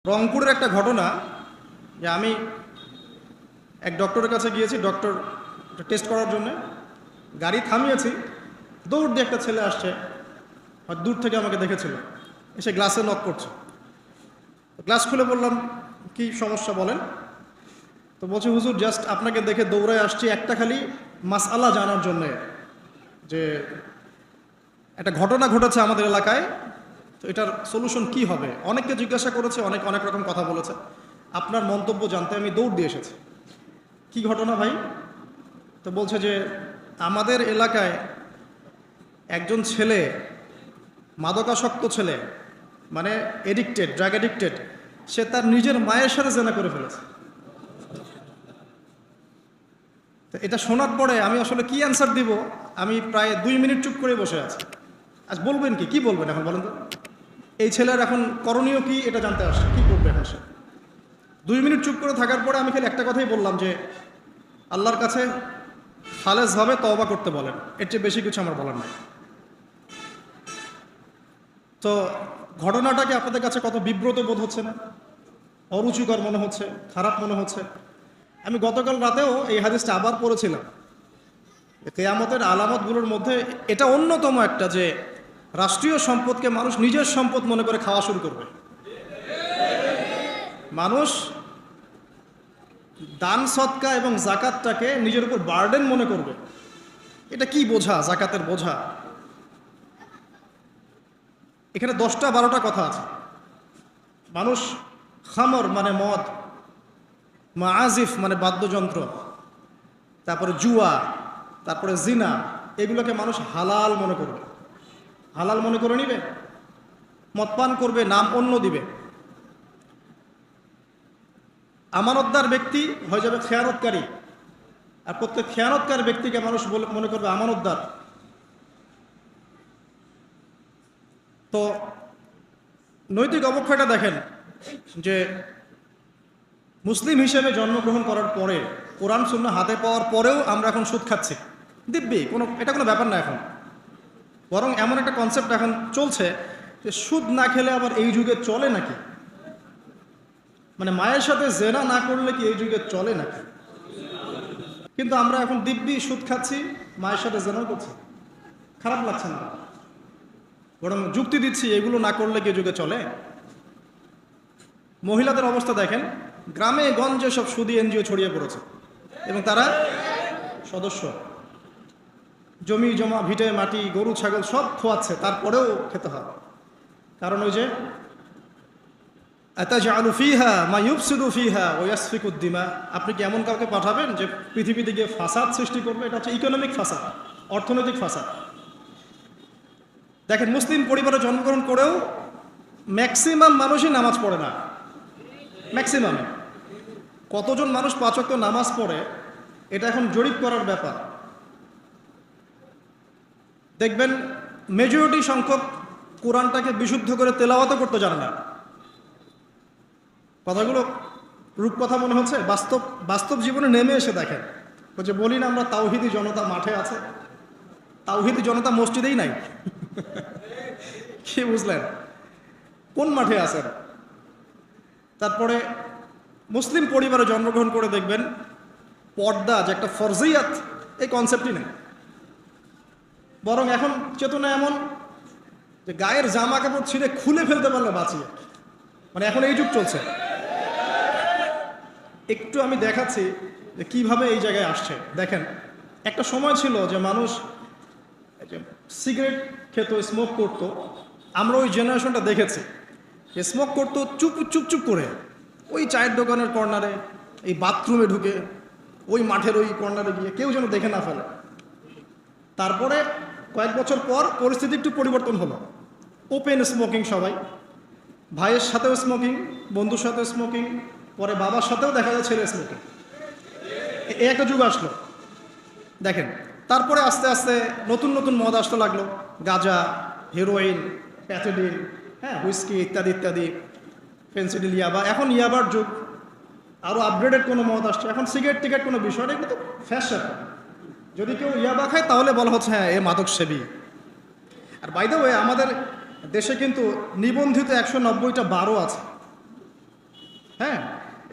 রংপুরের একটা ঘটনা যে আমি এক ডক্টরের কাছে গিয়েছি, ডক্টর টেস্ট করার জন্য গাড়ি থামিয়েছি, দৌড় দিয়ে একটা ছেলে আসছে, হয়তো দূর থেকে আমাকে দেখেছিল, এসে গ্লাসে নক করছে। গ্লাস খুলে বললাম, কি সমস্যা বলেন। তো বলছে, হুজুর জাস্ট আপনাকে দেখে দৌড়ায় আসছি একটা খালি মাসআলা জানার জন্যে, যে একটা ঘটনা ঘটেছে আমাদের এলাকায়, তো এটার সলিউশন কি হবে। অনেককে জিজ্ঞাসা করেছে, অনেক অনেক রকম কথা বলেছে, আপনার মন্তব্য জানতে আমি দৌড় দিয়ে এসেছি। কি ঘটনা ভাই? তো বলছে যে আমাদের এলাকায় একজন ছেলে, মাদকাসক্ত ছেলে, মানে এডিক্টেড, ড্রাগ এডিক্টেড, সে তার নিজের মায়ের সাথে জেনা করে ফেলেছে। তো এটা শোনার পরে আমি আসলে কি অ্যান্সার দিব, আমি প্রায় 2 মিনিট চুপ করে বসে আছি। আজ বলবেন কি বলবেন এখন বলেন তো? এই ছেলের এখন করণীয় কি এটা জানতে আসছে, কি করবে এখন সে? 2 মিনিট চুপ করে থাকার পরে আমি খালি একটা কথাই বললাম যে আল্লাহর কাছে খালেসভাবে তওবা করতে বলেন, এর চেয়ে বেশি কিছু আমার বলার নাই। তো ঘটনাটাকে আপনাদের কাছে কত বিব্রত বোধ হচ্ছে না? অরুচিকর মনে হচ্ছে, খারাপ মনে হচ্ছে? আমি গতকাল রাতেও এই হাদিসটা আবার পড়েছিলাম। কিয়ামতের আলামতগুলোর মধ্যে এটা অন্যতম একটা, যে রাষ্ট্রীয় সম্পদকে মানুষ নিজের সম্পদ মনে করে খাওয়া শুরু করবে। মানুষ দান সদকা এবং জাকাতটাকে নিজের উপর বার্ডেন মনে করবে। এটা কি বোঝা, জাকাতের বোঝা? এখানে 10টা 12টা কথা আছে। মানুষ খামর মানে মদ, মাআজিফ মানে বাদ্যযন্ত্র, তারপরে জুয়া, তারপরে জিনা, এগুলোকে মানুষ হালাল মনে করবে, হালাল মনে করে নিবে, মদ পান করবে, নাম অন্য দিবে। আমানতদার ব্যক্তি হয়ে যাবে খেয়ানতকারী, আর প্রত্যেক খেয়ানতকার ব্যক্তিকে মানুষ মনে করবে আমানতদার। তো নৈতিক অবক্ষয়টা দেখেন, যে মুসলিম হিসেবে জন্মগ্রহণ করার পরে, কোরআন সুন্নাহ হাতে পাওয়ার পরেও আমরা এখন সুদ খাচ্ছি দিব্যি, এটা কোনো ব্যাপার না এখন। বরং এমন একটা কনসেপ্ট এখন চলছে যে সুদ না খেলে আবার এই যুগে চলে নাকি, মানে মায়ের সাথে জেনা না করলে কি এই যুগে চলে নাকি। কিন্তু আমরা এখন দিব্যি সুদ খাচ্ছি, মায়ের সাথে জেনাও করছি, খারাপ লাগছে না, বরং যুক্তি দিচ্ছি এগুলো না করলে কি যুগে চলে। মহিলাদের অবস্থা দেখেন, গ্রামে গঞ্জে সব সুদী এনজিও ছড়িয়ে পড়েছে এবং তারা সদস্য, জমি জমা, ভিটে মাটি, গরু ছাগল সব খোয়াচ্ছে, তারপরেও খেতে হয়। কারণ ওই যে আতাজআলু ফিহা মা ইউফসিদু ফিহা ওয়া ইয়াসফিকুদ দিমা, আপনি কি এমন কাউকে পাঠাবেন যে পৃথিবীতে গিয়ে ফাসাদ সৃষ্টি করবে? এটা হচ্ছে ইকোনমিক ফাসাদ, অর্থনৈতিক ফাসাদ। দেখেন, মুসলিম পরিবারে জন্মগ্রহণ করেও ম্যাক্সিমাম মানুষই নামাজ পড়ে না। ম্যাক্সিমাম কতজন মানুষ 5 ওয়াক্ত নামাজ পড়ে, এটা এখন জরিপ করার ব্যাপার। দেখবেন মেজরিটি সংখ্যক কোরআনটাকে বিশুদ্ধ করে তেলাওয়াতও করতে জানে না। কথাগুলো রূপকথা মনে হচ্ছে, বাস্তব জীবনে নেমে এসে দেখেন। যে বলি না আমরা তাওহিদি জনতা মাঠে আছে, তাওহিদি জনতা মসজিদেই নাই। কি বুঝলেন? কোন মাঠে আছেন? তারপরে মুসলিম পরিবারে জন্মগ্রহণ করে দেখবেন পর্দা যে একটা ফরজিয়াত, এই কনসেপ্টই নেই। বরং এখন চেতনা এমন যে গায়ের জামা কাপড় ছিঁড়ে খুলে ফেলতে পারলে বাঁচিয়ে, মানে এখন এই যুগ চলছে। একটু আমি দেখাচ্ছি যে কিভাবে এই জায়গায় আসছে। দেখেন, একটা সময় ছিল যে মানুষ সিগারেট খেত, স্মোক করতো। আমরা ওই জেনারেশনটা দেখেছি যে স্মোক করতো চুপ চুপ করে, ওই চায়ের দোকানের কর্নারে, এই বাথরুমে ঢুকে, ওই মাঠের ওই কর্নারে গিয়ে, কেউ যেন দেখে না ফেলে। তারপরে কয়েক বছর পর পরিস্থিতি একটু পরিবর্তন হলো, ওপেন স্মোকিং, সবাই, ভাইয়ের সাথেও স্মোকিং, বন্ধুর সাথেও স্মোকিং, পরে বাবার সাথেও দেখা যায় ছেলে স্মোকিং। এই একটা যুগ আসলো দেখেন। তারপরে আস্তে আস্তে নতুন নতুন মদ আসতে লাগলো, গাঁজা, হেরোইন, প্যাথেডিন, হুইস্কি ইত্যাদি ইত্যাদি, ফেন্সিডিল, ইয়াবা। এখন ইয়াবার যুগ, আরও আপগ্রেডেড কোনো মদ আসছে। এখন সিগারেট টিকেট কোনো বিষয় নেই, কিন্তু ফ্যাশন। যদি কেউ ইয়াবা খায় তাহলে বলা হচ্ছে হ্যাঁ এ মাদক সেবী। আর বাই দ্য ওয়ে, আমাদের দেশে কিন্তু নিবন্ধিত 190টা বারও আছে। হ্যাঁ,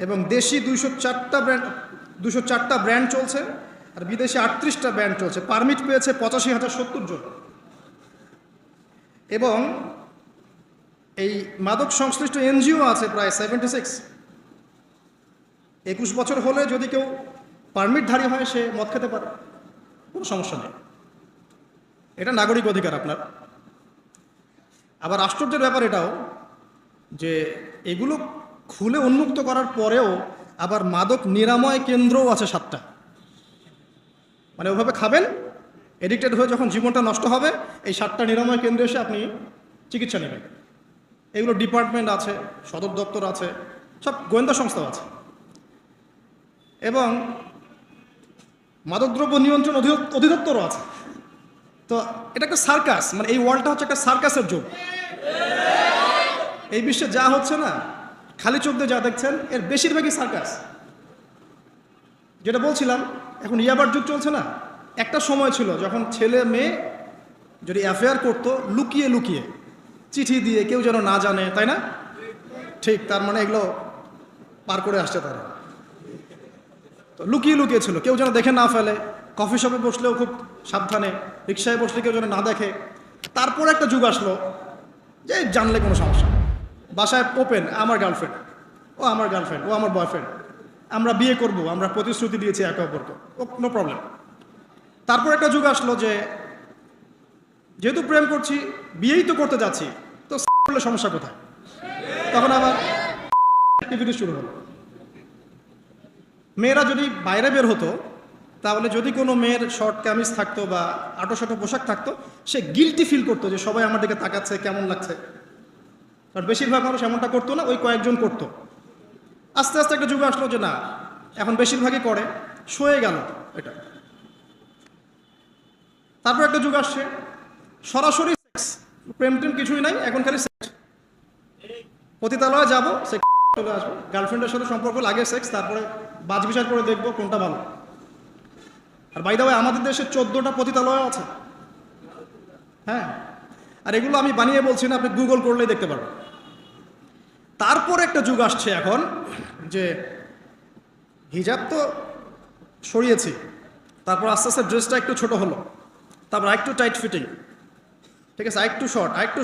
এবং দেশি 204টা ব্র্যান্ড চলছে, আর বিদেশি 38টা ব্র্যান্ড চলছে। পারমিট পেয়েছে 85,070 জন। এবং এই মাদক সংশ্লিষ্ট এনজিও আছে প্রায় 76। 21 বছর হলে যদি কেউ পারমিটধারী হয় সে মদ খেতে পারে, কোনো সমস্যা নেই, এটা নাগরিক অধিকার আপনার। আবার আশ্চর্যের ব্যাপার এটাও যে এগুলো খুলে উন্মুক্ত করার পরেও আবার মাদক নিরাময় কেন্দ্রও আছে 7টা। মানে ওভাবে খাবেন, এডিক্টেড হয়ে যখন জীবনটা নষ্ট হবে, এই 7টা নিরাময় কেন্দ্রে এসে আপনি চিকিৎসা নেবেন। এগুলো ডিপার্টমেন্ট আছে, সদর দপ্তর আছে, সব গোয়েন্দা সংস্থাও আছে। এবং মাদকদ্রব্য নিয়ন্ত্রণ অধিদপ্তরও আছে। তো এটা একটা সার্কাস, মানে এই ওয়ার্ল্ডটা হচ্ছে একটা সার্কাসের যুগ। এই বিশ্বে যা হচ্ছে না, খালি চোখ দিয়ে যা দেখছেন, এর বেশিরভাগই সার্কাস। যেটা বলছিলাম, এখন ইয়াবার যুগ চলছে না। একটা সময় ছিল যখন ছেলে মেয়ে যদি অ্যাফেয়ার করতো লুকিয়ে লুকিয়ে, চিঠি দিয়ে, কেউ যেন না জানে, তাই না? ঠিক, তার মানে এগুলো পার করে আসছে তারা। তো লুকিয়ে লুকিয়ে ছিল, কেউ যেন দেখে না ফেলে। কফি শপে বসলেও খুব সাবধানে, রিক্সায় বসলে কেউ যেন না দেখে। তারপর একটা যুগ আসলো যে জানলে কোনো সমস্যা, বাসায় ওপেন, আমার গার্লফ্রেন্ড, ও আমার গার্লফ্রেন্ড, ও আমার বয়ফ্রেন্ড, আমরা বিয়ে করব, আমরা প্রতিশ্রুতি দিয়েছি একে অপরকে, ও নো প্রবলেম। তারপর একটা যুগ আসলো যে যেহেতু প্রেম করছি, বিয়েই তো করতে যাচ্ছি, তো করলে সমস্যা কোথায়? তখন আবার অ্যাক্টিভিটি শুরু হলো। মেয়েরা যদি বাইরে বের হতো, তাহলে যদি কোনো মেয়ের শর্ট কামিজ থাকতো বা আটো পোশাক থাকতো, সে গিল্টি ফিল করতো যে সবাই আমার দিকে তাকাচ্ছে, কেমন লাগছে। কারণ বেশিরভাগ মানুষ এমনটা করতো না, ওই কয়েকজন করতো। আস্তে আস্তে একটা যুগ আসলো যে না, এখন বেশিরভাগই করে, সয়ে গেল এটা। তারপর একটা যুগ আসছে সরাসরি সেক্স, প্রেম টেম কিছুই নাই, এখন খালি সেক্স। পতিতালয়ে যাবো, সেক্স চলে আসবো, গার্লফ্রেন্ডের সাথে সম্পর্ক, লাগে সেক্স, তারপরে বাজ বিচার করে দেখবো কোনটা ভালো। আর বাই দ্য ওয়ে, আমাদের দেশে 14টা পতিতালয় আছে। হ্যাঁ, আর এগুলো আমি বানিয়ে বলছি না, আপনি গুগল করলেই দেখতে পারবেন। তারপর একটা যুগ আসছে এখন যে হিজাব তো সরিয়েছি, তারপর আস্তে আস্তে ড্রেসটা একটু ছোট হলো, তারপর একটু টাইট ফিটিং, ঠিক আছে, আরেকটু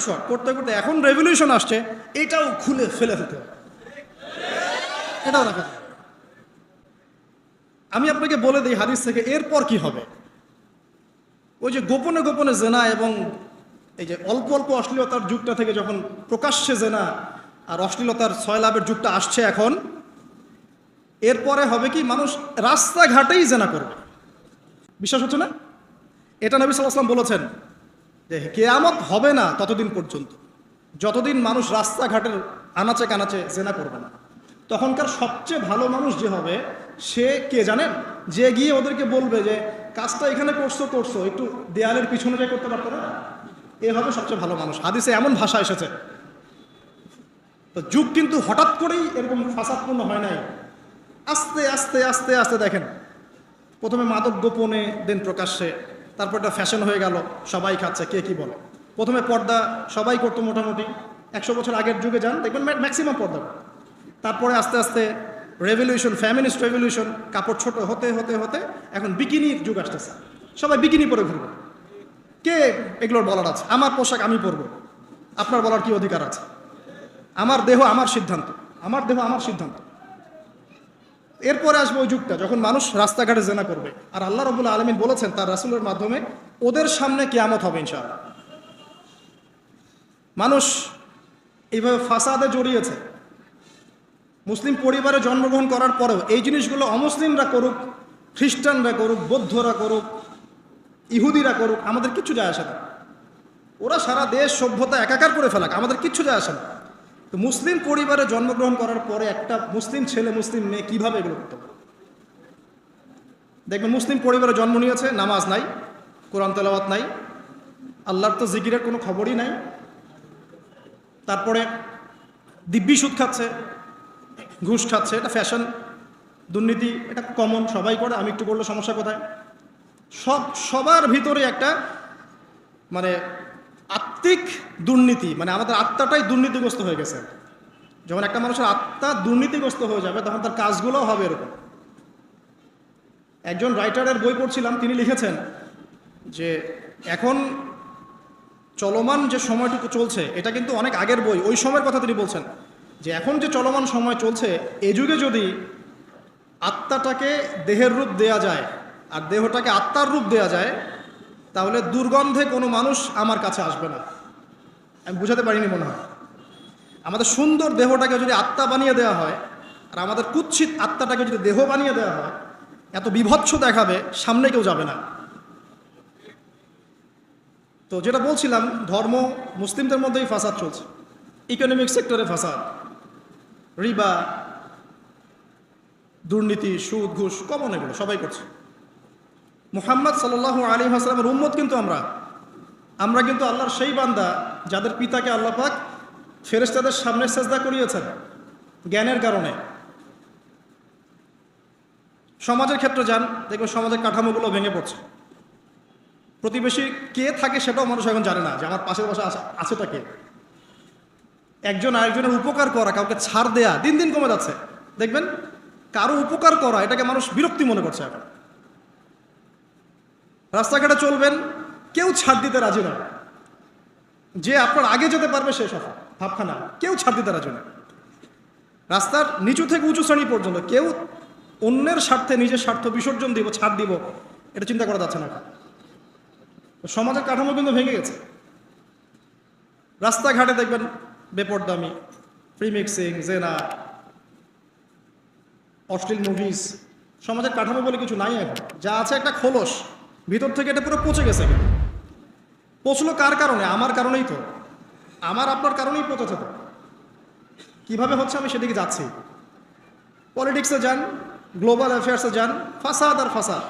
শর্ট করতে করতে এখন রেভলিউশন আসছে, এটাও খুলে ফেলে ফেলতে হবে, এটাও রাখা যায়। আমি আপনাকে বলে দিই হাদিস থেকে এরপর কি হবে। ওই যে গোপনে গোপনে জেনা এবং এই যে অল্প অল্প অশ্লীলতার যুগটা থেকে যখন প্রকাশ্যে জেনা আর অশ্লীলতার ছয়লাভের যুগটা আসছে এখন, এরপরে হবে কি, মানুষ রাস্তাঘাটেই জেনা করবে। বিশ্বাস হচ্ছে না? এটা নবী সাল্লাল্লাহু আলাইহি ওয়াসাল্লাম বলেছেন যে কিয়ামত হবে না ততদিন পর্যন্ত, যতদিন মানুষ রাস্তাঘাটের আনাচে কানাচে জেনা করবে না। তখনকার সবচেয়ে ভালো মানুষ যে হবে, সে কে জানেন? যে গিয়ে ওদেরকে বলবে যে কাজটা এখানে করছো, একটু দেয়ালের পিছনে যে করতে পারতো না, এ হবে সবচেয়ে ভালো মানুষ। হাদিসে এমন ভাষা এসেছে। তো যুগ কিন্তু হঠাৎ করেই এরকম ফাসাদপূর্ণ হয় নাই, আস্তে আস্তে আস্তে আস্তে দেখেন, প্রথমে মাদক গোপনে, দেন প্রকাশ্যে, তারপর এটা ফ্যাশন হয়ে গেল, সবাই খাচ্ছে, কে কি বলে। প্রথমে পর্দা সবাই করতো মোটামুটি, 100 বছর আগের যুগে যান দেখবেন ম্যাক্সিমাম পর্দা। তারপরে আস্তে আস্তে রেভলিউশন, ফ্যামিনিস্ট রেভলিউশন, কাপড় ছোট হতে হতে হতে এখন বিকিনির যুগ আসতেছে, সবাই বিকিনি পরে ঘুরবে। কে এগুলোর বলার আছে? আমার পোশাক আমি পরবো, আপনার বলার কি অধিকার আছে? আমার দেহ আমার সিদ্ধান্ত, আমার দেহ আমার সিদ্ধান্ত। এরপরে আসবে ওই যুগটা যখন মানুষ রাস্তাঘাটে জেনা করবে, আর আল্লাহ রাব্বুল আলামিন বলেছেন তার রাসূলের মাধ্যমে, ওদের সামনে কিয়ামত হবে ইনশাআল্লাহ। মানুষ এইভাবে ফাসাদে জড়িয়েছে, মুসলিম পরিবারে জন্মগ্রহণ করার পরেও এই জিনিসগুলো অমুসলিমরা করুক, খ্রিস্টানরা করুক, বৌদ্ধরা করুক, ইহুদিরা করুক, আমাদের কিচ্ছু যায় আসে না। ওরা সারা দেশ সভ্যতা একাকার করে ফেলাক, আমাদের কিচ্ছু যায় আসে না। তো মুসলিম পরিবারে জন্মগ্রহণ করার পরে একটা মুসলিম ছেলে, মুসলিম মেয়ে কিভাবে এগুলো করতে পারে? দেখবেন মুসলিম পরিবারে জন্ম নিয়েছে, নামাজ নাই, কোরআন তেলাওয়াত নাই, আল্লাহর তো জিকিরের কোনো খবরই নাই। তারপরে দিব্যি সুদ খাচ্ছে, ঘুষ খাচ্ছে, এটা ফ্যাশন, দুর্নীতি, এটা কমন, সবাই করে, আমি একটু বললে সমস্যা কোথায়? সবার ভিতরে একটা মানে আত্মিক দুর্নীতি, মানে আমাদের আত্মাটাই দুর্নীতিগ্রস্ত হয়ে গেছে। যখন একটা মানুষের আত্মা দুর্নীতিগ্রস্ত হয়ে যাবে তখন তার কাজগুলোও হবে এরকম। একজন রাইটারের বই পড়ছিলাম, তিনি লিখেছেন যে এখন চলমান যে সময়টুকু চলছে এটা কিন্তু অনেক আগের বই, ওই সময়ের কথা তিনি বলছেন যে এখন যে চলমান সময় চলছে এই যুগে যদি আত্মাটাকে দেহের রূপ দেয়া যায় আর দেহটাকে আত্মার রূপ দেয়া যায় তাহলে দুর্গন্ধে কোনো মানুষ আমার কাছে আসবে না। আমি বুঝাতে পারিনি মনে হয়। আমাদের সুন্দর দেহটাকে যদি আত্মা বানিয়ে দেওয়া হয় আর আমাদের কুৎসিত আত্মাটাকে যদি দেহ বানিয়ে দেওয়া হয়, এত বিভৎস দেখাবে, সামনে কেউ যাবে না। তো যেটা বলছিলাম, ধর্ম মুসলিমদের মধ্যেই ফাসাদ চলছে, ইকোনমিক সেক্টরে ফাসাদ, রিবা, দুর্নীতি, সুদ, ঘুষ, কমন, এগুলো সবাই করছে। মুহাম্মদ সাল্লাল্লাহু আলাইহি ওয়াসাল্লামের উম্মত কিন্তু আমরা কিন্তু আল্লাহর সেই বান্দা যাদের পিতাকে আল্লাহ পাক ফেরেশতাদের সামনে সেজদা করিয়েছেন জ্ঞানের কারণে। সমাজের ক্ষেত্রে যান, দেখবেন সমাজের কাঠামোগুলো ভেঙে পড়ছে। প্রতিবেশী কে থাকে সেটাও মানুষ এখন জানে না, যে আমার পাশের পাশে আছেটা কে। একজন আরেকজনের উপকার করা, কাউকে ছাড় দেয়া দিন দিন কমে যাচ্ছে। দেখবেন কারো উপকার করা এটাকে মানুষ বিরক্তি মনে করছে এখন। রাস্তাঘাটে চলবেন, কেউ ছাড় দিতে রাজি না, যে আপনার আগে যেতে পারবে সে সফল ভাবখানা, কেউ ছাড় দিতে রাজি না। রাস্তার নিচু থেকে উঁচু শ্রেণী পর্যন্ত কেউ অন্যের স্বার্থে নিজের স্বার্থ বিসর্জন দিব, ছাড় দিব, এটা চিন্তা করা যাচ্ছে না। সমাজের কাঠামো কিন্তু ভেঙে গেছে। রাস্তাঘাটে দেখবেন বেপরদামি, ফ্রি মিক্সিং, জেনা, অশ্লীল মুভিজ। সমাজের কাঠামো বলে কিছু নাই এখন, যা আছে একটা খোলস, ভিতর থেকে এটা পুরো পচে গেছে। পচলো কার কারণে? আমার কারণেই তো, আমার আপনার কারণেই পচেছে। তো কীভাবে হচ্ছে আমি সেদিকে যাচ্ছি। পলিটিক্সে যান, গ্লোবাল অ্যাফেয়ার্সে যান, ফাসাদ আর ফাসাদ।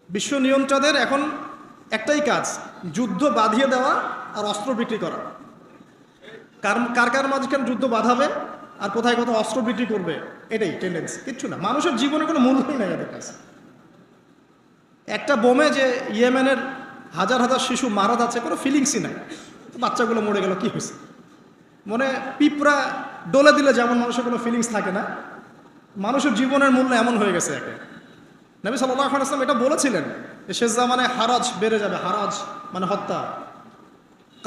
বিশ্ব নিয়ন্ত্রকদের এখন একটাই কাজ, যুদ্ধ বাঁধিয়ে দেওয়া আর অস্ত্র বিক্রি করা। কার কার মাঝখানে যুদ্ধ বাঁধাবে আর কোথায় কোথায় অস্ত্র বিক্রি করবে, এটাই টেন্ডেন্সি, কিচ্ছু না। মানুষের জীবনে কোনো মূল্যই নেই এদের কাছে। একটা বোমে যে ইয়েমেনের হাজার হাজার শিশু মারা যাচ্ছে, কোনো ফিলিংসই নাই। বাচ্চাগুলো মরে গেল, কি হয়েছে? মনে পিঁপড়া ডলে দিলে যেমন মানুষের কোনো ফিলিংস থাকে না, মানুষের জীবনের মূল্য এমন হয়ে গেছে একে। নবী সাল্লাল্লাহু আলাইহি ওয়াসাল্লাম এটা বলেছিলেন যে শেষ জামানে হারাজ বেড়ে যাবে। হারাজ মানে হত্যা।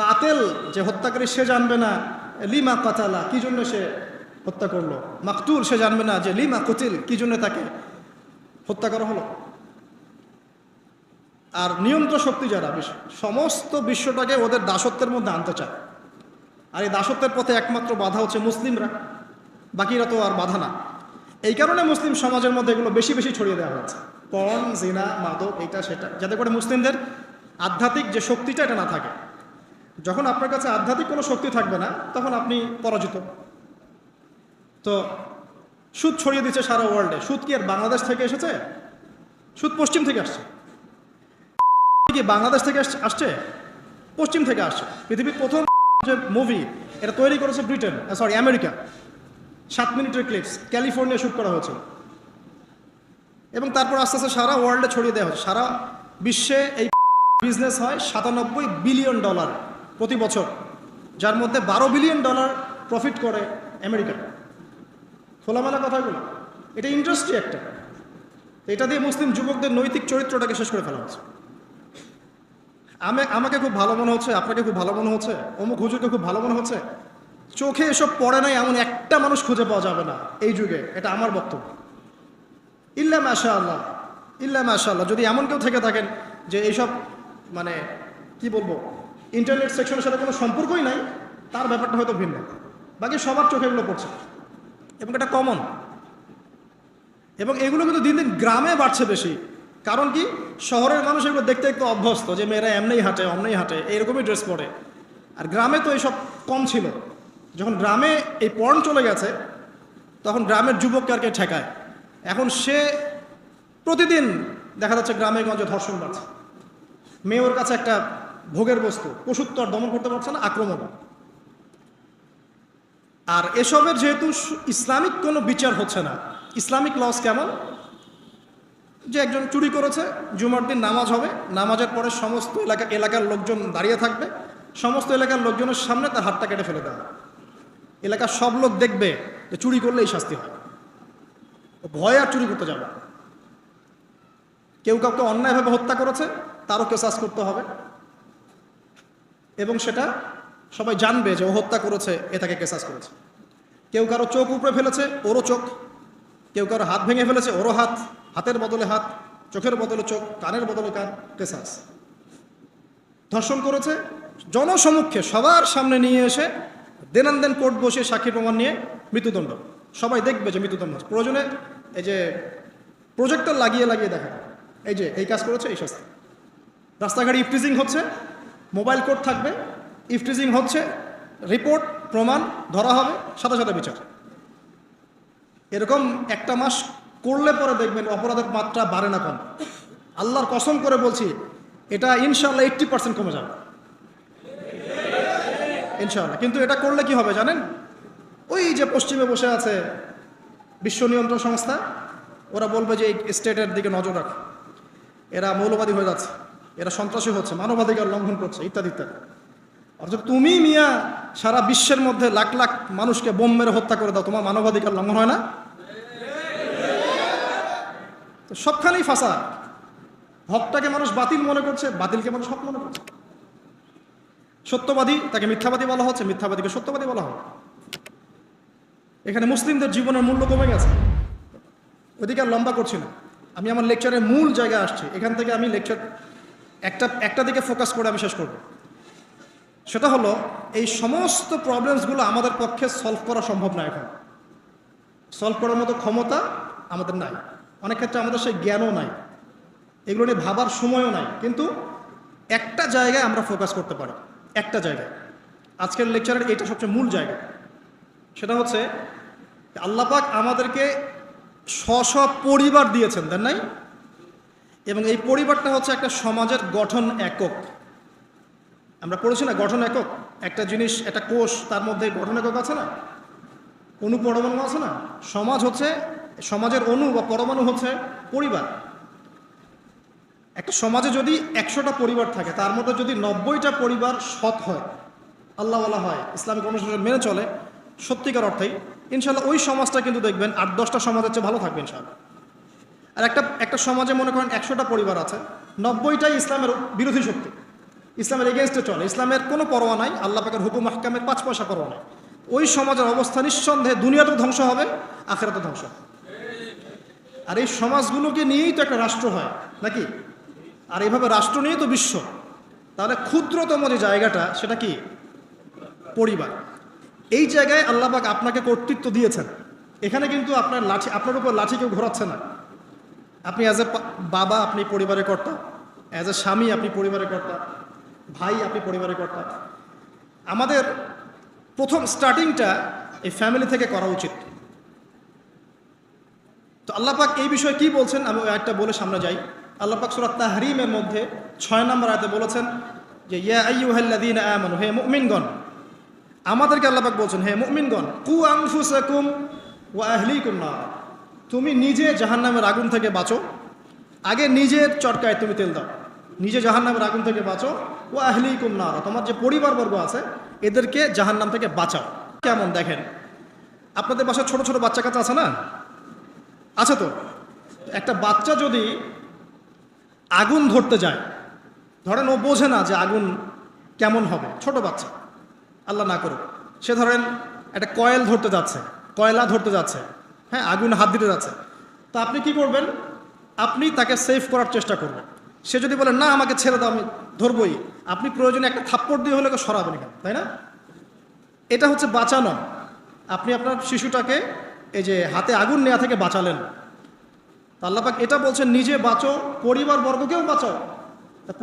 কাতেল যে হত্যাকারী সে জানবে না লিমা কাতালা, কি জন্য সে হত্যা করলো। মাকতুল সে জানবে না যে লিমা কুতিল, কি জন্য তাকে হত্যা করা হলো। আর নিয়ন্ত্রণ শক্তি যারা সমস্ত বিশ্বটাকে ওদের দাসত্বের মধ্যে আনতে চায়। আর এই দাসত্বের পথে একমাত্র বাধা হচ্ছে মুসলিমরা, বাকিরা তো আর বাধা না। এই কারণে মুসলিম সমাজের মধ্যে এগুলো বেশি বেশি ছড়িয়ে দেওয়া হয়েছে, পর্ন, জিনা, মাদক, এটা সেটা, যাতে করে মুসলিমদের আধ্যাত্মিক যে শক্তিটা এটা না থাকে। যখন আপনার কাছে আধ্যাত্মিক কোনো শক্তি থাকবে না তখন আপনি পরাজিত। তো সুদ ছড়িয়ে দিচ্ছে সারা ওয়ার্ল্ডে। সুদ কি আর বাংলাদেশ থেকে এসেছে? সুদ পশ্চিম থেকে আসছে। কি বাংলাদেশ থেকে আসছে? পশ্চিম থেকে আসছে। পৃথিবীর প্রথম যে মুভি এটা তৈরি করেছে ব্রিটেন, আমেরিকা। 7 মিনিটের ক্লিপস, ক্যালিফোর্নিয়া শ্যুট করা হয়েছিল। এবং তারপর আস্তে আস্তে সারা ওয়ার্ল্ডে ছড়িয়ে দেওয়া হচ্ছে। সারা বিশ্বে এই বিজনেস হয় $97 বিলিয়ন প্রতি বছর, যার মধ্যে $12 বিলিয়ন প্রফিট করে আমেরিকা। খোলামেলা কথাগুলো, এটা ইন্ডাস্ট্রি একটা। এটা দিয়ে মুসলিম যুবকদের নৈতিক চরিত্রটাকে শেষ করে ফেলা হচ্ছে। আমাকে খুব ভালো মনে হচ্ছে, আপনাকে খুব ভালো মনে হচ্ছে, অমুক হুজুরকে খুব ভালো মনে হচ্ছে। চোখে এসব পড়ে নাই এমন একটা মানুষ খুঁজে পাওয়া যাবে না এই যুগে, এটা আমার বক্তব্য। ইল্লা মাশাআল্লাহ, ইল্লা মাশাআল্লাহ। যদি এমন কেউ থেকে থাকেন যে এইসব মানে কি বলবো, ইন্টারনেট সেকশনের সাথে কোনো সম্পর্কই নাই, তার ব্যাপারটা হয়তো ভিন্ন। বাকি সবার চোখে এগুলো পড়ছে এবং এটা কমন। এবং এগুলো কিন্তু দিন দিন গ্রামে বাড়ছে বেশি। কারণ কি, শহরের মানুষ এগুলো দেখতে একটু অভ্যস্ত, যে মেয়েরা এমনিই হাঁটে, অমনেই হাঁটে, এইরকমই ড্রেস পরে। আর গ্রামে তো এইসব কম ছিল। যখন গ্রামে এই পর্ন চলে গেছে তখন গ্রামের যুবককে আর কে ঠেকায়। এখন সে প্রতিদিন দেখা যাচ্ছে গ্রামে গঞ্জে ধর্ষণ বাড়ছে। মেয়ে ওর কাছে একটা ভোগের বস্তু, পশুত্ব আর দমন করতে পারছে না, আক্রমণ। আর এসবের যেহেতু ইসলামিক কোনো বিচার হচ্ছে না, ইসলামিক লস কেমন, যে একজন চুরি করেছে, জুমার দিন নামাজ হবে, নামাজের পরে সমস্ত এলাকার লোকজন দাঁড়িয়ে থাকবে, সমস্ত এলাকার লোকজনের সামনে তার হাতটা কেটে ফেলে দেওয়া। এলাকার সব লোক দেখবে যে চুরি করলে এই শাস্তি হয়, ভয় আর চুরি করতে যাবে। কেউ কাউকে অন্যায়ভাবে হত্যা করেছে, তারও কেসাস করতে হবে, এবং সেটা সবাই জানবে যে ও হত্যা করেছে, এ তাকে কেসাস করেছে। কেউ কারো চোখ উপড়ে ফেলেছে, ওরও চোখ। কেউ কারো হাত ভেঙে ফেলেছে, ওরও হাত। হাতের বদলে হাত, চোখের বদলে চোখ, কানের বদলে কান, কেসাস। ধর্ষণ করেছে, জনসমক্ষে সবার সামনে নিয়ে এসে দেনান কোর্ট বসিয়ে সাক্ষী প্রমাণ নিয়ে মৃত্যুদণ্ড। সবাই দেখবে যে মৃত্যুদণ্ড। প্রয়োজনে এই যে প্রজেক্টর লাগিয়ে দেখা, এই যে এই কাজ করেছে, এই শাস্তি। রাস্তাঘাটে ইফটিজিং হচ্ছে, মোবাইল কোর্ট থাকবে, ইফটিজিং হচ্ছে, রিপোর্ট প্রমাণ ধরা হবে, সাথে সাথে বিচার। এরকম একটা মাস করলে পরে দেখবেন অপরাধের মাত্রা বাড়ে না কম। আল্লাহর কসম করে বলছি, এটা ইনশাআল্লাহ 80% কমে যাবে ইনশাআল্লাহ। কিন্তু এটা করলে কি হবে জানেন? ওই যে পশ্চিমে বসে আছে বিশ্ব নিয়ন্ত্রণ সংস্থা, ওরা বলবে যে এই স্টেটের দিকে নজর রাখ, এরা মৌলবাদী হয়ে যাচ্ছে, এরা সন্ত্রাসী হচ্ছে, মানবাধিকার লঙ্ঘন করছে, ইত্যাদি ইত্যাদি। অর্থাৎ তুমি মিয়া সারা বিশ্বের মধ্যে লাখ লাখ মানুষকে বোম মেরে হত্যা করে দাও, তোমার মানবাধিকার লঙ্ঘন হয় না? তো সবখানেই ফাসাদ। হকটাকে মানুষ বাতিল মনে করছে, বাতিলকে মানুষ হক মনে করছে। সত্যবাদী তাকে মিথ্যাবাদী বলা হচ্ছে, মিথ্যাবাদীকে সত্যবাদী বলা হয়। এখানে মুসলিমদের জীবনের মূল্য কমে গেছে। ওদিকে আর লম্বা করছি না, আমি আমার লেকচারের মূল জায়গায় আসছি। এখান থেকে আমি লেকচার একটা দিকে ফোকাস করে আমি শেষ করব। সেটা হলো, এই সমস্ত প্রবলেমসগুলো আমাদের পক্ষে সলভ করা সম্ভব না। এখন সলভ করার মতো ক্ষমতা আমাদের নাই, অনেক ক্ষেত্রে আমাদের সেই জ্ঞানও নাই, এগুলো নিয়ে ভাবার সময়ও নাই। কিন্তু একটা জায়গায় আমরা ফোকাস করতে পারি, একটা জায়গায়। আজকের লেকচারের এটা সবচেয়ে মূল জায়গা। সেটা হচ্ছে আল্লাহ পাক আমাদেরকে স্ব পরিবার দিয়েছেন, দেন নাই? এবং এই পরিবারটা হচ্ছে একটা সমাজের গঠন একক। আমরা পড়েছি না গঠন একক? একটা জিনিস, একটা কোষ, তার মধ্যে গঠন একক আছে না, অণু পরমাণু আছে না? সমাজ হচ্ছে, সমাজের অণু বা পরমাণু হচ্ছে পরিবার। একটা সমাজে যদি 100টা পরিবার থাকে, তার মধ্যে যদি 90টা পরিবার সৎ হয়, আল্লাহওয়ালা হয়, ইসলামিক অনুশাসন মেনে চলে সত্যিকার অর্থেই, ইনশাল্লাহ ওই সমাজটা কিন্তু দেখবেন 8-10টা সমাজের চেয়ে ভালো থাকবে ইনশাল্লাহ। আর একটা সমাজে মনে করেন 100টা পরিবার আছে, 90টাই ইসলামের বিরোধী শক্তি, ইসলামের এগেনস্টে চলে, ইসলামের কোনো পরোয়া নাই, আল্লাহ পাকের হুকুম আহকামের 5 পয়সা পরোয়া নাই। ওই সমাজের অবস্থা নিঃসন্দেহে দুনিয়াতেও ধ্বংস হবে, আখিরাতেও ধ্বংস হবে। আর এই সমাজগুলোকে নিয়েই তো একটা রাষ্ট্র হয় নাকি? আর এইভাবে রাষ্ট্র নিয়েই তো বিশ্ব। তাহলে ক্ষুদ্রতম যে জায়গাটা, সেটা কি? পরিবার। এই জায়গায় আল্লাহ পাক আপনাকে কর্তৃত্ব দিয়েছেন। এখানে কিন্তু আপনার উপর লাঠি কেউ ঘোরাচ্ছে না। আপনি অ্যাজ এ বাবা, আপনি পরিবারের কর্তা, অ্যাজ এ স্বামী আপনি পরিবারের কর্তা, ভাই আপনি পরিবারের কর্তা। আমাদের প্রথম স্টার্টিংটা এই ফ্যামিলি থেকে করা উচিত। তো আল্লাহ পাক এই বিষয়ে কি বলছেন, আমি ওই একটা বলে সামনে যাই। আল্লাহ পাক সূরা তাহরিমের মধ্যে 6 নম্বর আয়াতে বলেছেন যে ইয়া আইয়ুহাল্লাযীনা আমানু, হে মুমিনগণ। আমাদেরকে আল্লাহ পাক বলছেন, হে মুমিনগণ, কু আনফুসাকুম ওয়া আহলিকুম নার, তুমি নিজে জাহান্নামের আগুন থেকে বাঁচো। আগে নিজের চরকায় তুমি তেল দাও, নিজে জাহান্নামের আগুন থেকে বাঁচো। ওয়া আহলিকুম নার, তোমার যে পরিবারবর্গ আছে এদেরকে জাহান্নাম থেকে বাঁচাও। কেমন দেখেন, আপনাদের বাসায় ছোট ছোট বাচ্চা কাচ্চা আছে না? আছে তো। একটা বাচ্চা যদি আগুন ধরতে যায়, ধরেন ও বোঝে না যে আগুন কেমন হবে, ছোট বাচ্চা, আল্লাহ না করুক, সে ধরেন একটা কয়লা ধরতে যাচ্ছে, হ্যাঁ, আগুন হাত দিতে যাচ্ছে, তো আপনি কি করবেন? আপনি তাকে সেভ করার চেষ্টা করবেন। সে যদি বলে না আমাকে ছেড়ে দাও, আমি ধরবই, আপনি প্রয়োজনে একটা থাপ্পড় দিয়ে হলে সরাবেন এখানে, তাই না? এটা হচ্ছে বাঁচানো। আপনি আপনার শিশুটাকে এই যে হাতে আগুন নেওয়া থেকে বাঁচালেন। আল্লাহ পাক এটা বলছেন, নিজে বাঁচো, পরিবারবর্গকেও বাঁচাও।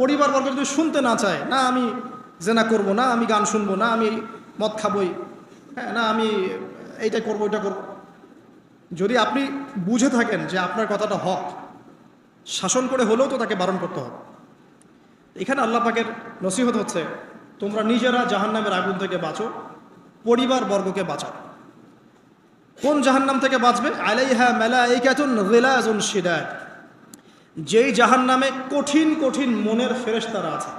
পরিবারবর্গ যদি শুনতে না চায়, না আমি জেনা করব, না আমি গান শুনবো, না আমি মদ খাবই, হ্যাঁ, না আমি এইটা করবো ওইটা করবো, যদি আপনি বুঝে থাকেন যে আপনার কথাটা হক, শাসন করে হলেও তো তাকে বারণ করতে হবে। এখানে আল্লাহ পাকের নসিহত হচ্ছে, তোমরা নিজেরা জাহান্নামের আগুন থেকে বাঁচো, পরিবারবর্গকে বাঁচাও। কোন জাহান্নাম থেকে বাঁচবে? আলাইহা মালাইকাতুন গিলাজুন শিদাদ, যেই জাহান্নামে কঠিন কঠিন মনের ফেরেশতারা আছে,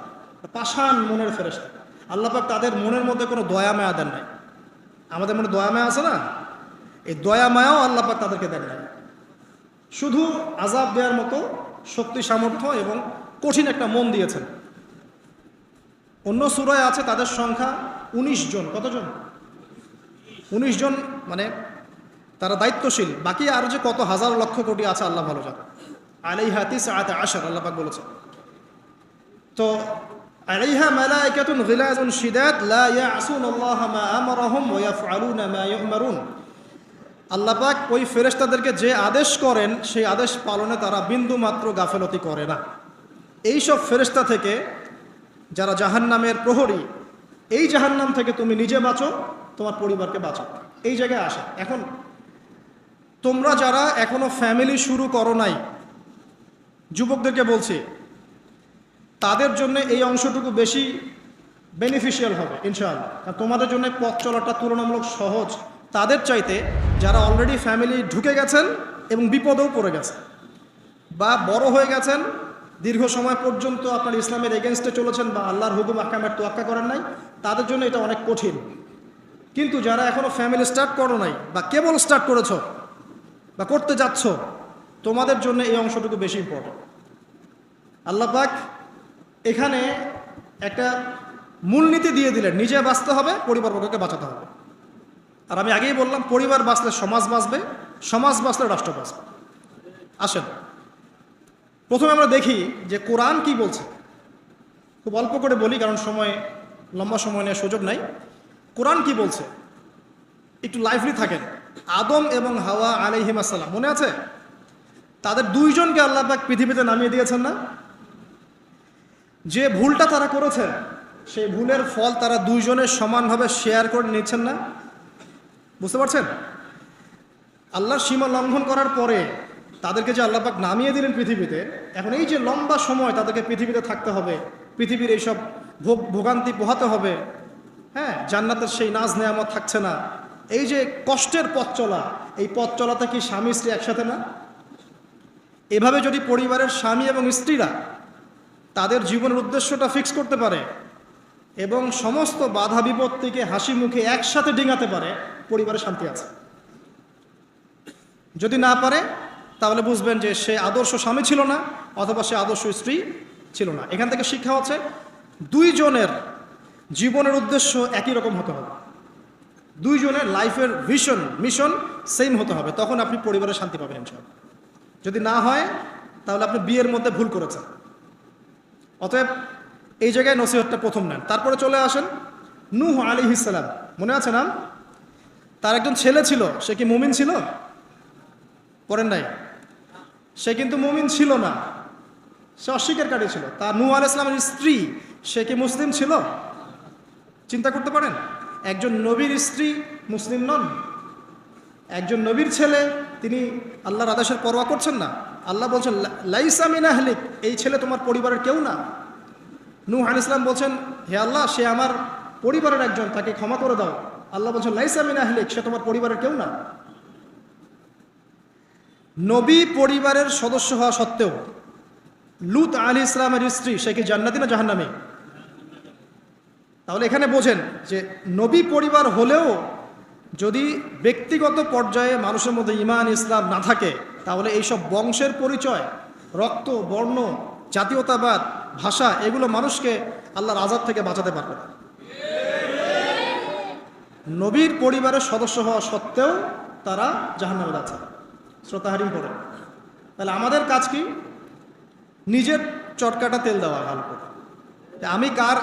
পাষাণ মনের ফেরেশতা। আল্লাহ পাক তাদের মনের মধ্যে কোনো দয়া মায়া দেন নাই। আমাদের মনে দয়া মায়া আছে না, এই দয়া মায়াও আল্লাহ পাক তাদেরকে দেন না, শুধু আযাব দেওয়ার মতো শক্তি সামর্থ্য এবং কঠিন একটা মন দিয়েছেন। অন্য সূরায় আছে তাদের সংখ্যা 19 জন। কতজন? 19 জন, মানে তারা দায়িত্বশীল। বাকি আরো যে কত হাজার লক্ষ কোটি আছে আল্লাহ ভালো জানে। আলাইহা তিসআতা আশার আল্লাহ পাক বলেছেন। তো আলাইহা মালাইকাতুন গিলাযুন শিদাদ লা ইয়াসুনাল্লাহা মা আমারাহুম ওয়া ইয়াফআলুনা মা ইউমারুন। আল্লাহ পাক ওই ফেরেশতাদেরকে যে আদেশ করেন সেই আদেশ পালনে তারা বিন্দু মাত্র গাফেলতি করে না। এই সব ফেরেশতা থেকে যারা জাহান্নামের প্রহরী, এই জাহান্নাম থেকে তুমি নিজে বাঁচো, তোমার পরিবারকে বাঁচো। এই জায়গায় আসে। এখন তোমরা যারা এখনো ফ্যামিলি শুরু করো নাই, যুবকদেরকে বলছি, তাদের জন্য এই অংশটুকু বেশি বেনিফিশিয়াল হবে ইনশাআল্লাহ। কারণ তোমাদের জন্য পথ চলাটা তুলনামূলক সহজ তাদের চাইতে যারা অলরেডি ফ্যামিলি ঢুকে গেছেন এবং বিপদেও পড়ে গেছে, বা বড় হয়ে গেছেন, দীর্ঘ সময় পর্যন্ত আপনার ইসলামের এগেনস্টে চলেছেন বা আল্লাহর হুকুম আহকামের তোয়াক্কা করেন নাই, তাদের জন্য এটা অনেক কঠিন। কিন্তু যারা এখনো ফ্যামিলি স্টার্ট করো নাই বা কেবল স্টার্ট করেছো বা করতে যাচ্ছ, তোমাদের জন্য এই অংশটুকু বেশি ইম্পর্টেন্ট। আল্লাহ পাক এখানে একটা মূলনীতি দিয়ে দিলেন, নিজে বাঁচতে হবে, পরিবারবর্গকে বাঁচাতে হবে। আর আমি আগেই বললাম, পরিবার বাঁচলে সমাজ বাঁচবে, সমাজ বাঁচলে রাষ্ট্র বাঁচবে। আসেন প্রথমে আমরা দেখি যে কোরআন কি বলছে। খুব অল্প করে বলি, কারণ সময়, লম্বা সময় নেওয়ার সুযোগ নাই। কোরআন কি বলছে একটু লাইভলি থাকেন। আদম এবং হাওয়া আলাইহিস সালাম, মনে আছে? তাদের দুইজনকে আল্লাহ পাক পৃথিবীতে নামিয়ে দিয়েছেন না? যে ভুলটা তারা করেছেন সেই ভুলের ফল তারা দুইজনের সমানভাবে শেয়ার করে নিচ্ছেন না? বুঝতে পারছেন? আল্লাহর সীমা লঙ্ঘন করার পরে তাদেরকে যে আল্লাহ পাক নামিয়ে দিলেন পৃথিবীতে, এখন এই যে লম্বা সময় তাদেরকে পৃথিবীতে থাকতে হবে, পৃথিবীর এইসব ভোগান্তি পোহাতে হবে, হ্যাঁ, জান্নাতের সেই নাজ নেয়ামত থাকছে না, এই যে কষ্টের পথ চলা, এই পথ চলাতে কি স্বামী স্ত্রী একসাথে না? এভাবে যদি পরিবারের স্বামী এবং স্ত্রীরা তাদের জীবনের উদ্দেশ্যটা ফিক্স করতে পারে এবং সমস্ত বাধা বিপত্তিকে হাসি মুখে একসাথে ডিঙাতে পারে, পরিবারে শান্তি আছে। যদি না পারে তাহলে বুঝবেন যে সে আদর্শ স্বামী ছিল না, অথবা সে আদর্শ স্ত্রী ছিল না। এখান থেকে শিক্ষা হচ্ছে দুইজনের জীবনের উদ্দেশ্য একই রকম হতে হবে, দুইজনের লাইফের ভিশন মিশন সেম হতে হবে, তখন আপনি পরিবারে শান্তি পাবেন ইনশাআল্লাহ। যদি না হয় তাহলে আপনি বিয়ের মধ্যে ভুল করেছেন। অতএব এই জায়গায় নসিহতটা প্রথম নেন। তারপরে চলে আসেন নূহ আলাইহিস সালাম, মনে আছে না? তার একজন ছেলে ছিল, সে কি মুমিন ছিল? পড়েন নাই? সে কিন্তু মুমিন ছিল না, সে অস্বীকারী ছিল। তার নূহ আলাইহিস সালামের স্ত্রী, সে কি মুসলিম ছিল? চিন্তা করতে পারেন, একজন নবীর স্ত্রী মুসলিম নন, একজন নবীর ছেলে, তিনি আল্লাহর আদেশের পরোয়া করছেন না। আল্লাহ বলছেন লাইসা মিন আহলিক, এই ছেলে তোমার পরিবারের কেউ না। নূহ আলাইহিস সালাম বলছেন, হে আল্লাহ, সে আমার পরিবারের একজন, তাকে ক্ষমা করে দাও। আল্লাহ বলছেন লাইসা মিন আহলিক, সে তোমার পরিবারের কেউ না। নবী পরিবারের সদস্য হওয়া সত্ত্বেও লূত আলাইহিস সালামের স্ত্রী, সে কি জান্নাতি না জাহান্নামী? তাহলে এখানে বোঝেন যে নবী পরিবার হলেও যদি ব্যক্তিগত পর্যায়ে মানুষের মধ্যে ঈমান ইসলাম না থাকে, তাহলে এইসব বংশের পরিচয়, রক্ত, বর্ণ, জাতীয়তাবাদ, ভাষা, এগুলো মানুষকে আল্লাহর আযাব থেকে বাঁচাতে পারবে না। নবীর পরিবারের সদস্য হওয়া সত্ত্বেও তারা জাহান্নামে যাচ্ছে, শ্রোতাহারিম করে। তাহলে আমাদের কাজ কি? নিজের চটকাটা তেল দেওয়া ভালো করে।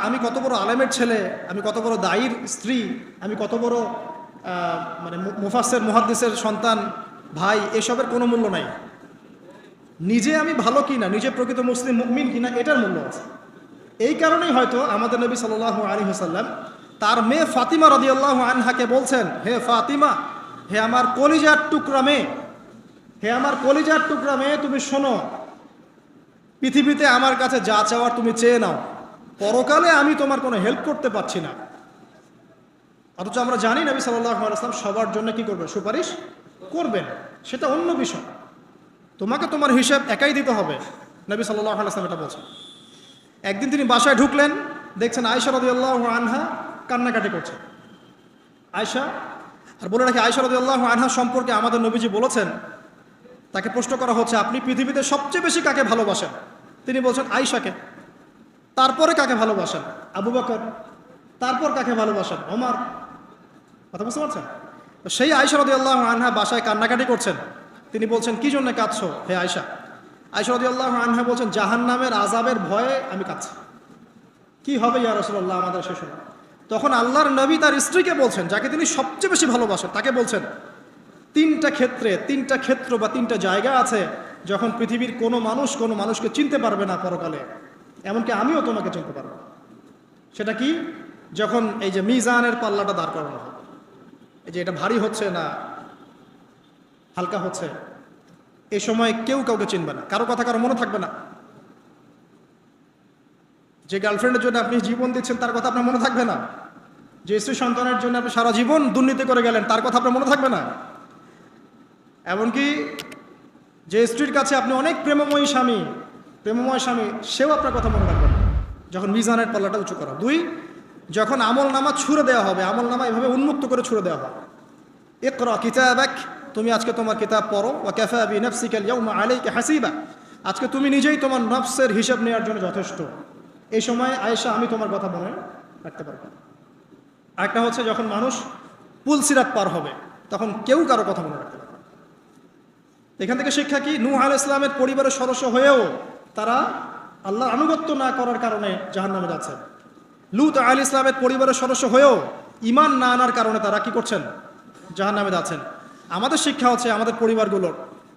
আমি কত বড় আলেমের ছেলে, আমি কত বড় দায়ীর স্ত্রী, আমি কত বড় মানে মুফাসসির মুহাদ্দিসের সন্তান, ভাই, এসবের কোনো মূল্য নাই। নিজে আমি ভালো কিনা, নিজে প্রকৃত মুসলিম মুমিন কিনা, এটার মূল্য আছে। এই কারণেই হয়তো আমাদের নবী সাল্লাল্লাহু আলাইহি ওয়াসাল্লাম তার মেয়ে ফাতিমা রাদিয়াল্লাহু আনহাকে বলছেন, হে ফাতিমা, হে আমার কলিজার টুকরা মেয়ে, হে আমার কলিজার টুকরা মেয়ে, তুমি শোনো, পৃথিবীতে আমার কাছে যা চাওয়ার তুমি চেয়ে নাও, পরকালে আমি তোমার কোনো হেল্প করতে পারছি না। অথচ আমরা জানি নবী সাল্লাল্লাহু আলাইহি ওয়াসাল্লাম সবার জন্য কি করবেন? সুপারিশ করবেন, সেটা অন্য বিষয়। তোমাকে তোমার হিসাব একাই দিতে হবে, নবী সাল্লাল্লাহু আলাইহি ওয়াসাল্লাম এটা বলছেন। একদিন তিনি বাসায় ঢুকলেন, দেখছেন আয়েশা রাদিয়াল্লাহু আনহা কান্নাকাটি করছে। আয়েশা আর বলে রাখি, আয়েশা রাদিয়াল্লাহু আনহা সম্পর্কে আমাদের নবীজি বলেছেন, তাকে প্রশ্ন করা হচ্ছে আপনি পৃথিবীতে সবচেয়ে বেশি কাকে ভালোবাসেন? তিনি বলছেন আয়েশাকে। তারপরে কাকে ভালোবাসেন? আবু বকর। তারপর কাকে ভালোবাসেন? ওমর। কথা বুঝতে পারছেন? তো সেই আয়েশা রাদিয়াল্লাহু আনহা বাসায় কান্নাকাটি করছেন। তিনি বলছেন কি জন্য কাঁদছো হে আয়েশা? আয়েশা রাদিয়াল্লাহু আনহা বলছেন জাহান্নামের আযাবের ভয়ে আমি কাঁদছি। কি হবে ইয়া রাসূলুল্লাহ আমাদের শেষ হবে? তখন আল্লাহর নবী তার স্ত্রীকে বলছেন, যাকে তিনি সবচেয়ে বেশি ভালোবাসেন, তাকে বলছেন তিনটা ক্ষেত্র বা তিনটা জায়গা আছে যখন পৃথিবীর কোনো মানুষকে চিনতে পারবে না পরকালে, এমনকি আমিও তোমাকে চিনতে পারবো। সেটা কি? যখন এই যে মিজানের পাল্লাটা দাঁড় করানো হবে, এই যে এটা ভারী হচ্ছে না হালকা হচ্ছে, এই সময় কেউ কাউকে চিনবে না, কারো কথা কারো মনে থাকবে না। যে গার্লফ্রেন্ডের জন্য আপনি জীবন দিচ্ছেন তার কথা আপনার মনে থাকবে না। যে স্ত্রী সন্তানের জন্য আপনি সারা জীবন দুর্নীতি করে গেলেন তার কথা আপনার মনে থাকবে না। এমনকি যে স্ত্রীর কাছে আপনি অনেক প্রেমময় স্বামী, সেও আপনার কথা মনে রাখবে না যখন মিজানের পাল্লাটা উঁচু করা। দুই, যখন আমল নামা ছুঁড়ে দেওয়া হবে, আমল নামা এভাবে উন্মুক্ত করে ছুঁড়ে দেওয়া হবে, ইকরা কিতাবাক, তুমি আজকে তোমার কিতাব পড়ো, ওয়া কাফা বিনাফসিকা আল-ইয়াওমা আলাইকা হাসিবা, আজকে তুমি নিজেই তোমার নফসের হিসাব নেওয়ার জন্য যথেষ্ট। এই সময় আয়েশা আমি তোমার কথা মনে রাখতে পারবো। আরেকটা হচ্ছে যখন মানুষ পুলসিরাত পার হবে, তখন কেউ কারো কথা মনে রাখতে পারবে। এখান থেকে শিক্ষা কি? নূহ আলাইহিস সালামের পরিবারের সদস্য হয়েও তারা আল্লাহর আনুগত্য না করার কারণে জাহান্নামে যাচ্ছেন। লূত আলাইহিস সালামের পরিবারের সদস্য হয়েও ঈমান না আনার কারণে তারা কি করছেন? জাহান্নামে যাচ্ছেন। আমাদের শিক্ষা হচ্ছে আমাদের পরিবারগুলোর,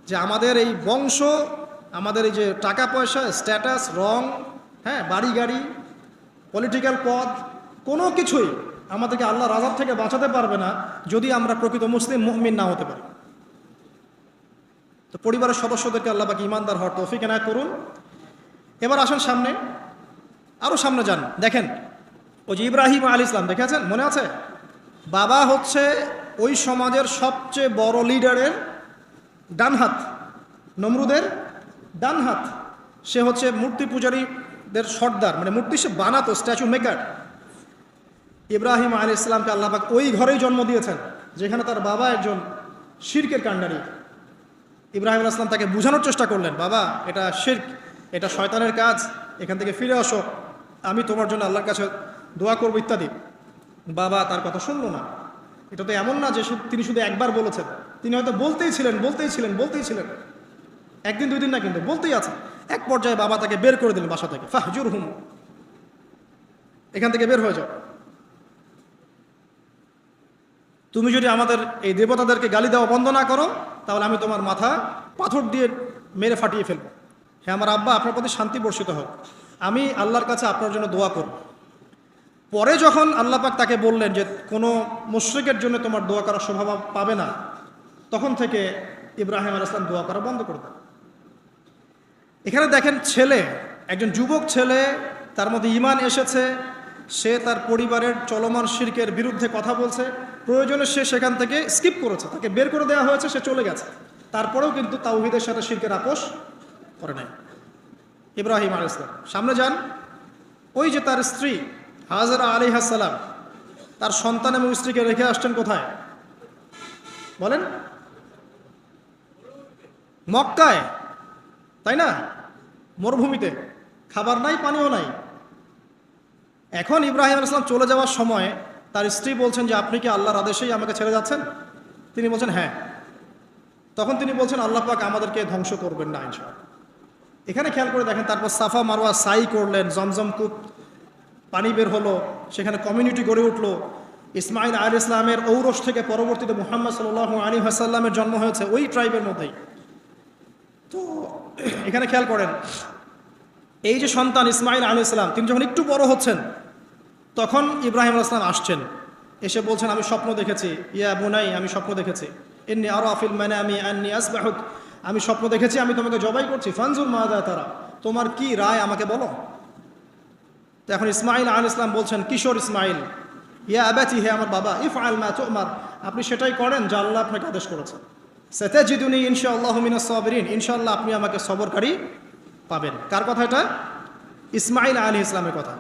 যে আমাদের এই বংশ, আমাদের এই যে টাকা পয়সা, স্ট্যাটাস, রং, হ্যাঁ, বাড়ি গাড়ি, পলিটিক্যাল পদ, কোনো কিছুই আমাদেরকে আল্লাহর আযাব থেকে বাঁচাতে পারবে না যদি আমরা প্রকৃত মুসলিম মুমিন না হতে পারি। তো পরিবারের সদস্যদেরকে আল্লাহ পাক ঈমানদার হওয়ার তৌফিক এনায়েত করুন। এবার আসেন সামনে, আরও সামনে যান। দেখেন ওই যে ইব্রাহিম আলাইহিস সালাম দেখেছেন, মনে আছে? বাবা হচ্ছে ওই সমাজের সবচেয়ে বড় লিডারের ডান হাত, নমরুদের ডান হাত। সে হচ্ছে মূর্তি পূজারীদের সর্দার, মানে মূর্তি সে বানাতো, স্ট্যাচু মেকার। ইব্রাহিম আলাইহিস সালামকে আল্লাহ পাক ওই ঘরেই জন্ম দিয়েছেন যেখানে তার বাবা একজন শিরকের কাণ্ডারি। ইব্রাহিম আলাইহিস সালাম তাকে বোঝানোর চেষ্টা করলেন, বাবা এটা শিরক, এটা শয়তানের কাজ, এখান থেকে ফিরে আসো, আমি তোমার জন্য আল্লাহর কাছে দোয়া করবো ইত্যাদি। বাবা তার কথা শুনলো না। এটা তো এমন না যে তিনি শুধু একবার বলেছেন, তিনি হয়তো বলতেই ছিলেন, একদিন দুই দিন না, কিন্তু বলতেই আছে। এক পর্যায়ে বাবা তাকে বের করে দিলেন বাসা থেকে, ফাহজুরহুম, এখান থেকে বের হয়ে যাও, তুমি যদি আমাদের এই দেবতাদেরকে গালি দেওয়া বন্ধ না করো তাহলে আমি তোমার মাথা পাথর দিয়ে মেরে ফাটিয়ে ফেলবো। হ্যাঁ আমার আব্বা, আপনার প্রতি শান্তি বর্ষিত হোক, আমি আল্লাহর কাছে আপনার জন্য দোয়া করব। পরে যখন আল্লাহ পাক তাকে বললেন যে কোনো মুশরিকের জন্য তোমার দোয়া করার স্বভাব পাবে না, তখন থেকে ইব্রাহিম আলাইহিস সালাম দোয়া করা বন্ধ করে দেন। এখানে দেখেন ছেলে, একজন যুবক ছেলে, তার মধ্যে ঈমান এসেছে, সে তার পরিবারের চলমান শিরকের বিরুদ্ধে কথা বলছে, প্রয়োজনে সে সেখান থেকে স্কিপ করেছে, তাকে বের করে দেওয়া হয়েছে, সে চলে গেছে, তারপরেও কিন্তু তাওহীদের সাথে শিরকের আপোষ করে নাই ইব্রাহিম আলাইহিস সালাম। সামনে যান, ওই যে তার স্ত্রী হাজরা আলাইহিস সালাম তার সন্তান এবং স্ত্রীকে রেখে আসছেন কোথায় বলেন? মক্কায়, তাই না? মরুভূমিতে, খাবার নাই, পানিও নাই। এখন ইব্রাহিম আলাইহিস সালাম চলে যাওয়ার সময় তার স্ত্রী বলছেন যে আপনি কি আল্লাহর আদেশেই আমাকে ছেড়ে যাচ্ছেন? তিনি বলছেন হ্যাঁ। তখন তিনি বলছেন আল্লাহ পাক আমাদেরকে ধ্বংস করবেন না ইনশাআল্লাহ। এখানে খেয়াল করে দেখেন, তারপর সাফা মারওয়া সাই করলেন, জমজম কূপ পানি বের হলো, সেখানে কমিউনিটি গড়ে উঠলো। ইসমাইল আলাইহিস সালামের ঔরস থেকে পরবর্তীতে মুহাম্মদ সাল্লাল্লাহু আলাইহি ওয়াসাল্লামের জন্ম হয়েছে ওই ট্রাইবের মধ্যেই। তো এখানে খেয়াল করেন, এই যে সন্তান ইসমাইল আলাইহিস সালাম, তিনি যখন একটু বড় হচ্ছেন তখন ইব্রাহিম আলাইহিস সালাম আসছেন, এসে বলছেন আমি স্বপ্ন দেখেছি, ইয়া বুনাই, আমি স্বপ্ন দেখেছি, ইন্নী আরা ফিল মানামি আন্নী আসবাহুক, আমি স্বপ্ন দেখেছি আমি তোমাকে জবাই করছি, ফানজুর মাযা তারা, তোমার কি রায় আমাকে বলো। তো এখন ইসমাইল আলাইহিস সালাম বলছেন, কিশোর ইসমাইল, ইয়া আবাতি, হে আমার বাবা, ইফআল মা তুমার, আপনি সেটাই করেন যা আল্লাহ আপনাকে আদেশ করেছেন। সাতাজিদুনি ইনশাআল্লাহু মিনাস সাবিরিন, ইনশাআল্লাহ আপনি আমাকে সবরকারী পাবেন। কার কথা এটা? ইসমাইল আলাইহিস সালামের কথা।